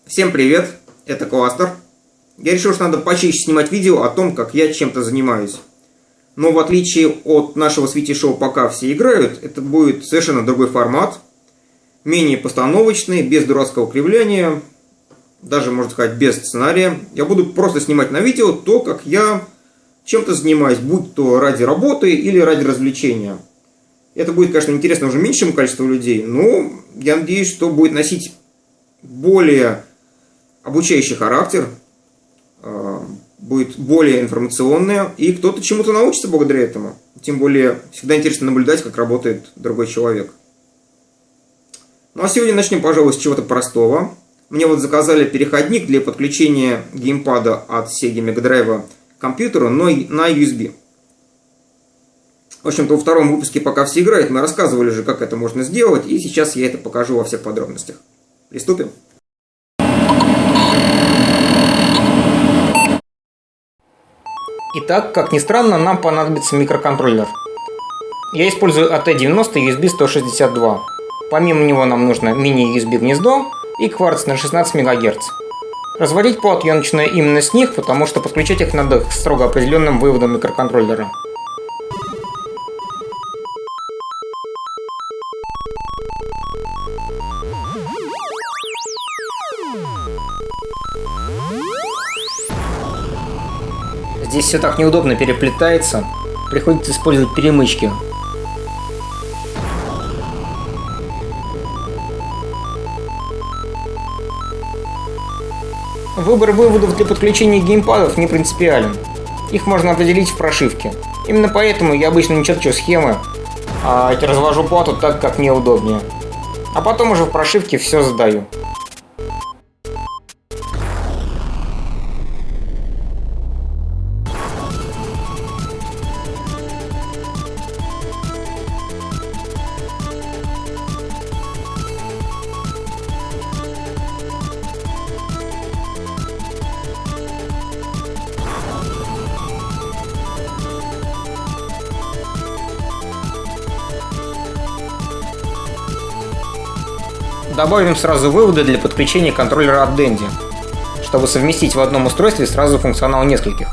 Всем привет, это Кластер. Я решил, что надо почаще снимать видео о том, как я чем-то занимаюсь. Но в отличие от нашего свити-шоу «Пока все играют», это будет совершенно другой формат, менее постановочный, без дурацкого кривляния, даже, можно сказать, без сценария. Я буду просто снимать на видео то, как я чем-то занимаюсь, будь то ради работы или ради развлечения. Это будет, конечно, интересно уже меньшему количеству людей, но я надеюсь, что будет носить более обучающий характер, будет более информационное, и кто-то чему-то научится благодаря этому. Тем более, всегда интересно наблюдать, как работает другой человек. Ну а сегодня начнем, пожалуй, с чего-то простого. Мне вот заказали переходник для подключения геймпада от Sega Mega Drive к компьютеру, но на USB. В общем-то, во втором выпуске «Пока все играют» мы рассказывали же, как это можно сделать, и сейчас я это покажу во всех подробностях. Приступим. Итак, как ни странно, нам понадобится микроконтроллер. Я использую AT90 USB 162. Помимо него нам нужно мини-USB гнездо и кварц на 16 МГц. Разводить плат я начинаю именно с них, потому что подключать их надо к строго определенным выводам микроконтроллера. Здесь все так неудобно переплетается, приходится использовать перемычки. Выбор выводов для подключения геймпадов не принципиален. Их можно определить в прошивке. Именно поэтому я обычно не черчу схемы, а развожу плату так, как мне удобнее. А потом уже в прошивке все задаю. Добавим сразу выводы для подключения контроллера от Dendy, чтобы совместить в одном устройстве сразу функционал нескольких.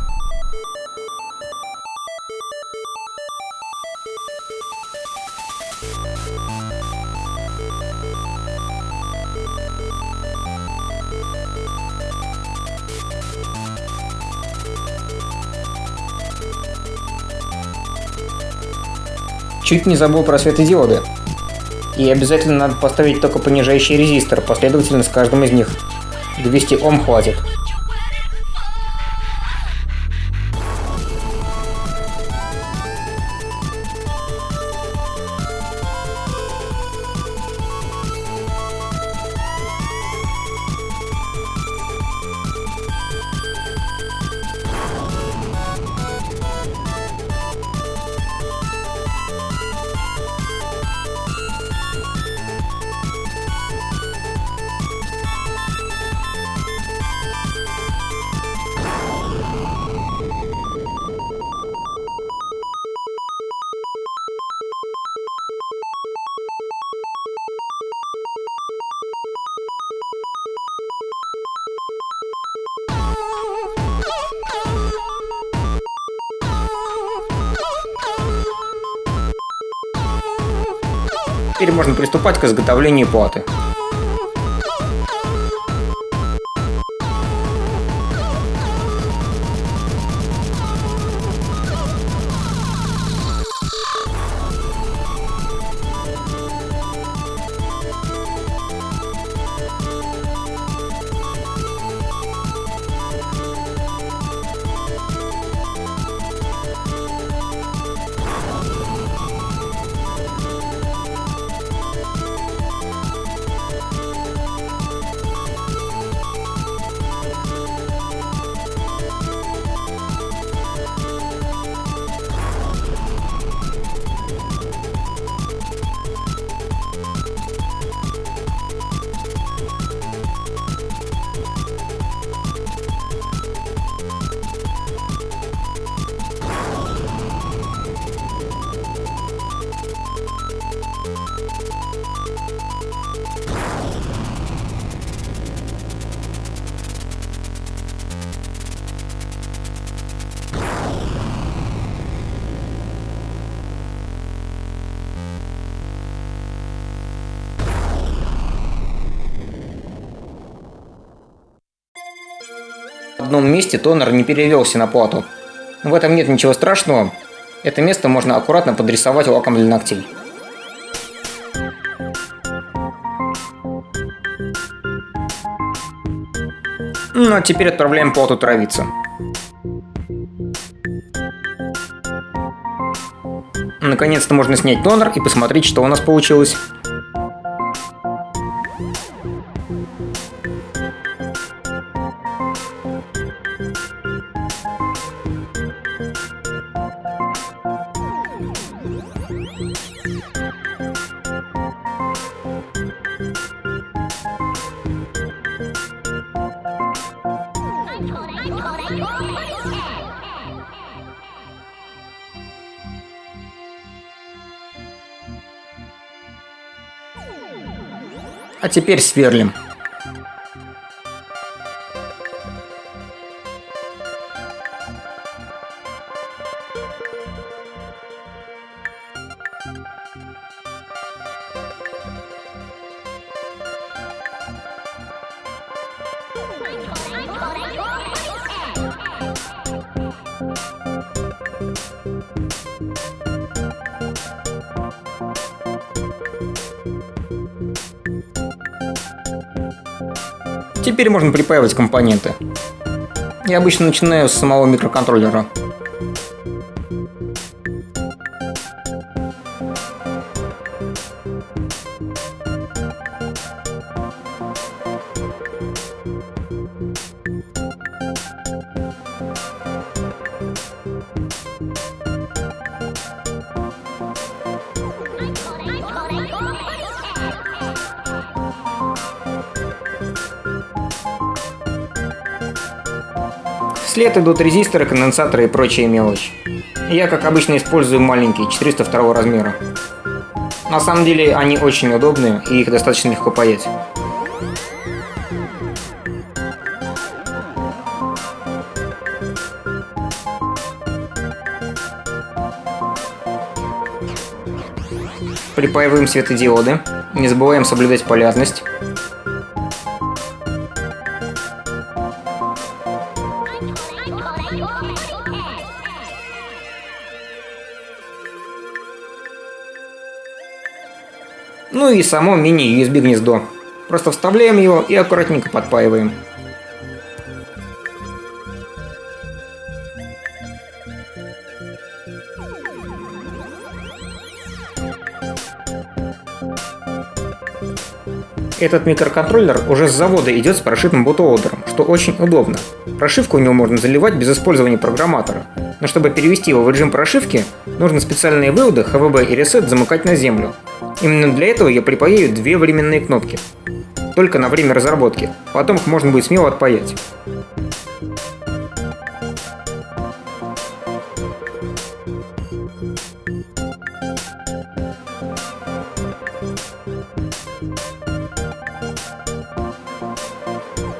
Чуть не забыл про светодиоды. И обязательно надо поставить только понижающий резистор, последовательно с каждым из них. 200 Ом хватит. Теперь можно приступать к изготовлению платы. В одном месте тонер не перевелся на плату. В этом нет ничего страшного. Это место можно аккуратно подрисовать лаком для ногтей. Ну а теперь отправляем плату травиться. Наконец-то можно снять тонер и посмотреть, что у нас получилось. А теперь сверлим. Теперь можно припаивать компоненты. Я обычно начинаю с самого микроконтроллера. Вслед идут резисторы, конденсаторы и прочая мелочь. Я, как обычно, использую маленькие, 402 размера. На самом деле они очень удобные и их достаточно легко паять. Припаиваем светодиоды. Не забываем соблюдать полярность. Ну и само мини-USB гнездо. Просто вставляем его и аккуратненько подпаиваем. Этот микроконтроллер уже с завода идет с прошитым бутлоадером, что очень удобно. Прошивку у него можно заливать без использования программатора. Но чтобы перевести его в режим прошивки, нужно специальные выводы HVB и Reset замыкать на землю. Именно для этого я припаяю две временные кнопки. Только на время разработки. Потом их можно будет смело отпаять.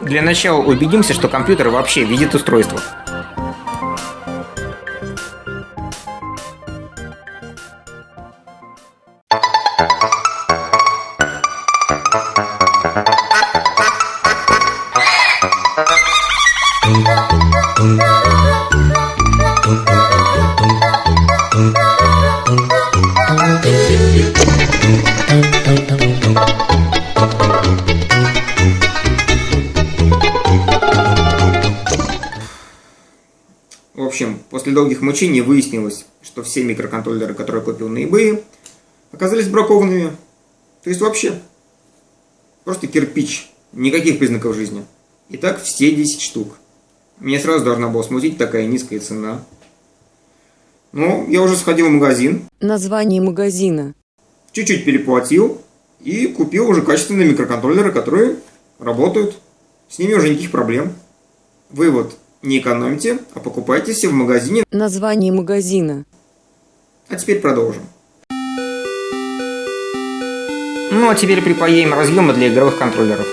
Для начала убедимся, что компьютер вообще видит устройство. В общем, после долгих мучений выяснилось, что все микроконтроллеры, которые я купил на eBay, оказались бракованными. То есть вообще просто кирпич, никаких признаков жизни. Итак, все 10 штук. Меня сразу должна была смутить такая низкая цена. Но я уже сходил в магазин. Название магазина. Чуть-чуть переплатил и купил уже качественные микроконтроллеры, которые работают. С ними уже никаких проблем. Вывод: не экономьте, а покупайте все в магазине. Название магазина. А теперь продолжим. Ну а теперь припаяем разъемы для игровых контроллеров.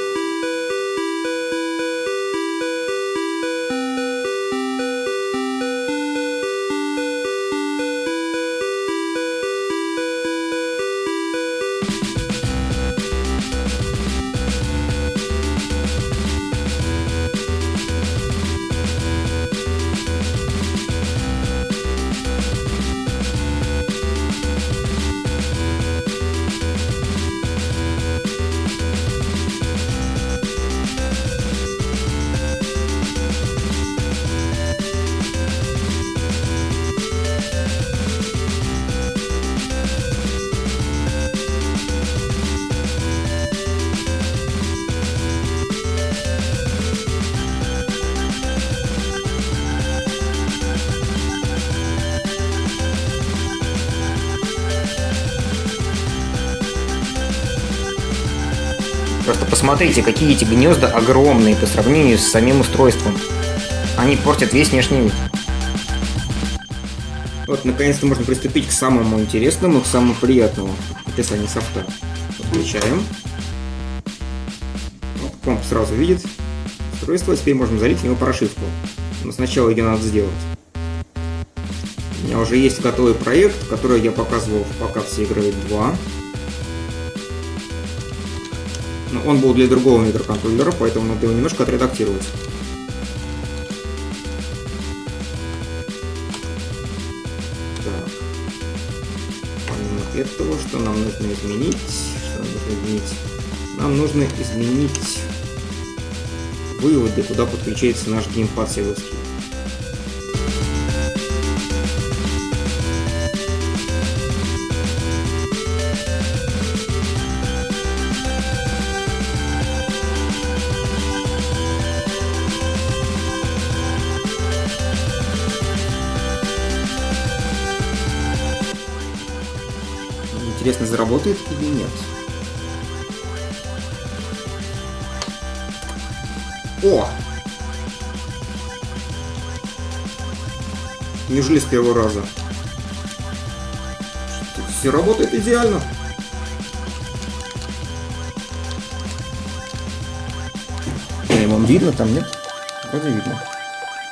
Посмотрите, какие эти гнезда огромные по сравнению с самим устройством. Они портят весь внешний вид. Вот, наконец-то можно приступить к самому интересному, к самому приятному описанию софта. Включаем. Вот, комп сразу видит устройство, теперь можем залить в него прошивку. Но сначала ее надо сделать. У меня уже есть готовый проект, который я показывал в «Пока все играют 2». Но он был для другого микроконтроллера, поэтому надо его немножко отредактировать. Так. Помимо этого, что нам нужно изменить? Нам нужно изменить выводы, куда подключается наш геймпад силовский. Интересно, заработает или нет? О! Неужели с первого раза? Все работает идеально. Вам видно там, нет? Вроде видно.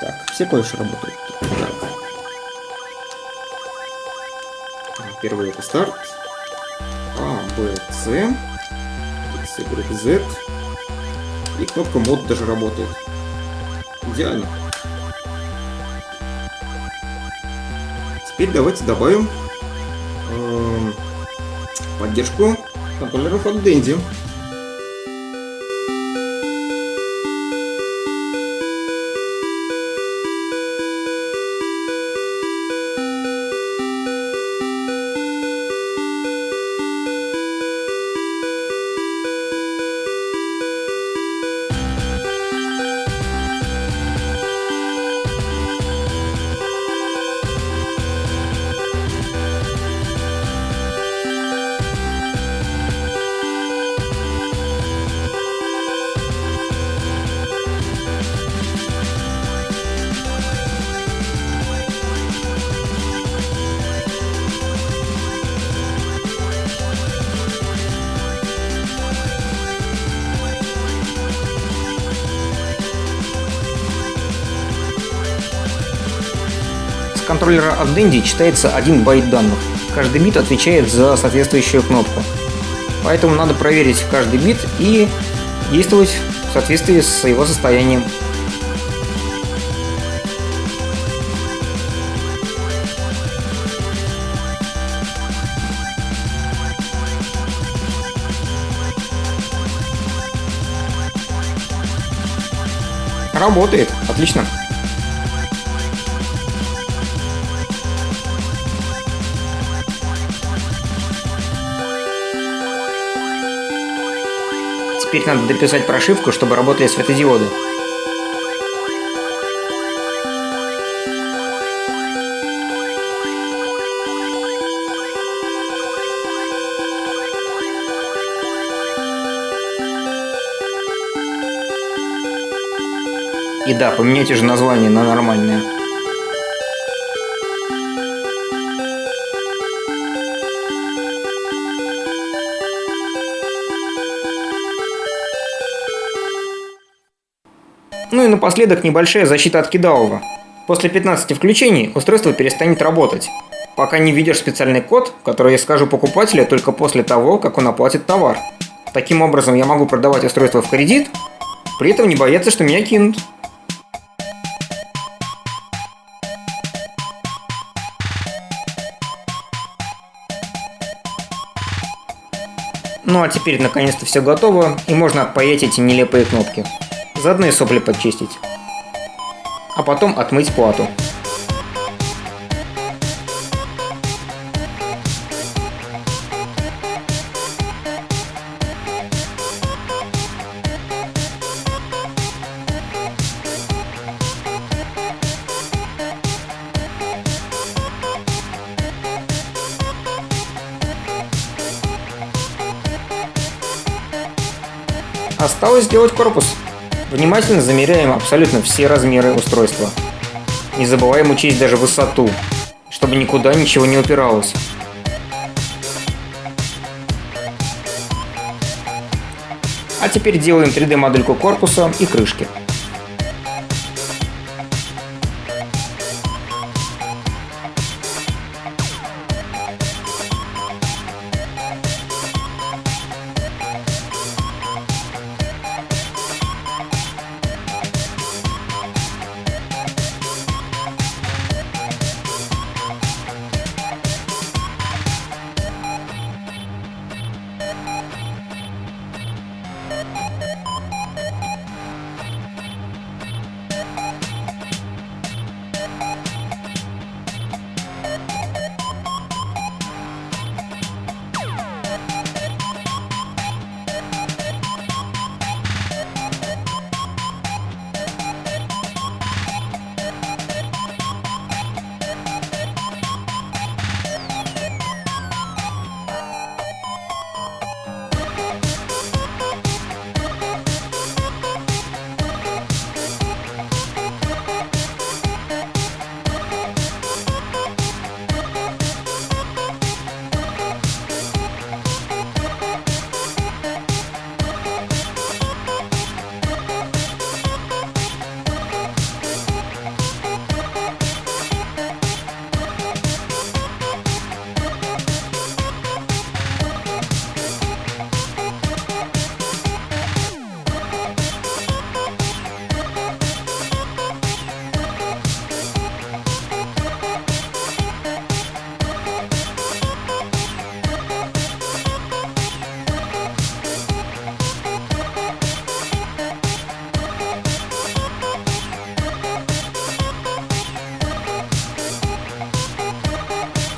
Так, все клавиши работают. Так. Первый это старт. А, Б, С, X, Y, Z. И кнопка мод даже работает. Идеально. Теперь давайте добавим поддержку контроллеров от Dendy. С контроллера от Dendy читается 1 байт данных. Каждый бит отвечает за соответствующую кнопку. Поэтому надо проверить каждый бит и действовать в соответствии с его состоянием. Работает. Отлично. Теперь надо дописать прошивку, чтобы работали светодиоды. И да, поменяйте же название на нормальное. Ну и напоследок небольшая защита от кидалова. После 15 включений устройство перестанет работать, пока не введешь специальный код, который я скажу покупателю только после того, как он оплатит товар. Таким образом я могу продавать устройство в кредит, при этом не бояться, что меня кинут. Ну а теперь наконец-то все готово, и можно отпаять эти нелепые кнопки. Заодно и сопли подчистить. А потом отмыть плату. Осталось сделать корпус. Внимательно замеряем абсолютно все размеры устройства. Не забываем учесть даже высоту, чтобы никуда ничего не упиралось. А теперь делаем 3D-модельку корпуса и крышки.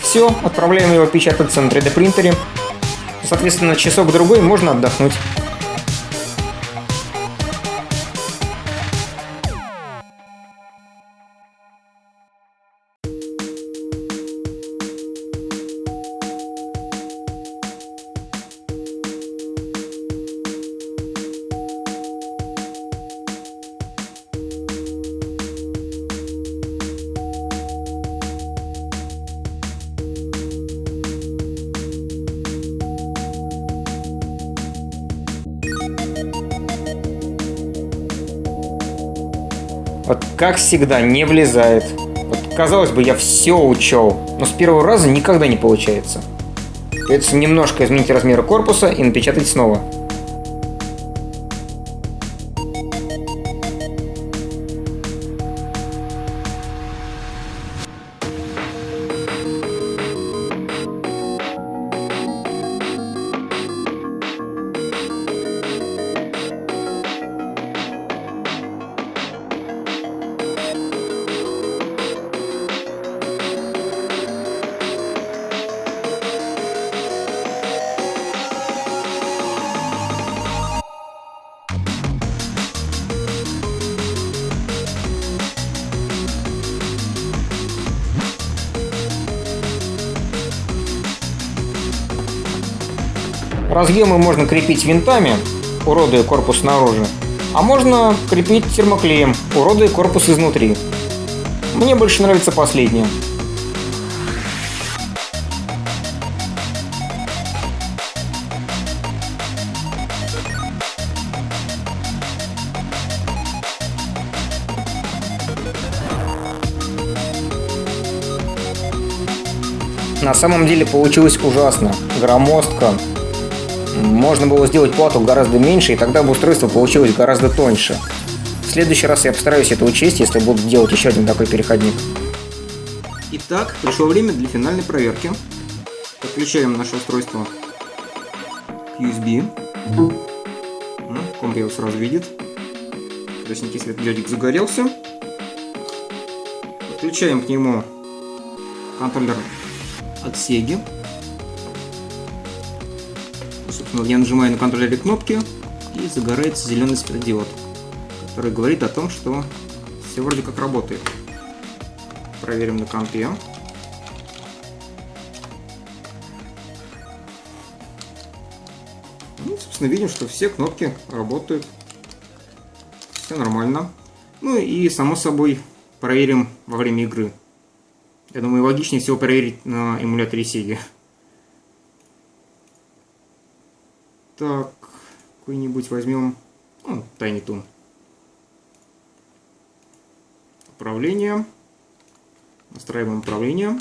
Все, отправляем его печататься на 3D принтере. Соответственно, часок-другой можно отдохнуть. Вот как всегда, не влезает. Вот, казалось бы, я все учел, но с первого раза никогда не получается. Придется немножко изменить размеры корпуса и напечатать снова. Разъемы можно крепить винтами, уродуя корпус снаружи, а можно крепить термоклеем, уродуя корпус изнутри. Мне больше нравится последнее. На самом деле получилось ужасно, громоздко. Можно было сделать плату гораздо меньше, и тогда бы устройство получилось гораздо тоньше. В следующий раз я постараюсь это учесть, если буду делать еще один такой переходник. Итак, пришло время для финальной проверки. Подключаем наше устройство к USB. Комп его сразу видит. Красненький светодиодик загорелся. Подключаем к нему контроллер от Sega. Собственно, я нажимаю на контроллере кнопки, и загорается зеленый светодиод, который говорит о том, что все вроде как работает. Проверим на компе. Ну, собственно, собственно, видим, что все кнопки работают. Все нормально. Ну и, само собой, проверим во время игры. Я думаю, логичнее всего проверить на эмуляторе Sega. Так, какой-нибудь возьмем, ну, Tiny Toon. Управление. Настраиваем управление.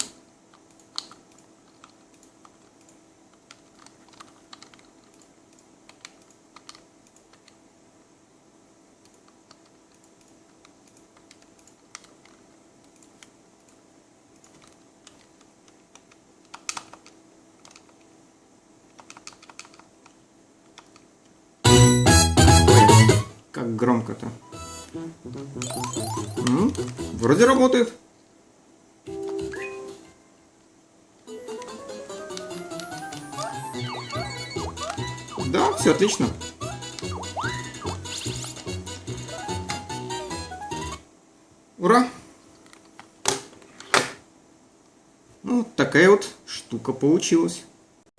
Как громко-то. Вроде работает. Да, все отлично. Ура! Ну, такая вот штука получилась.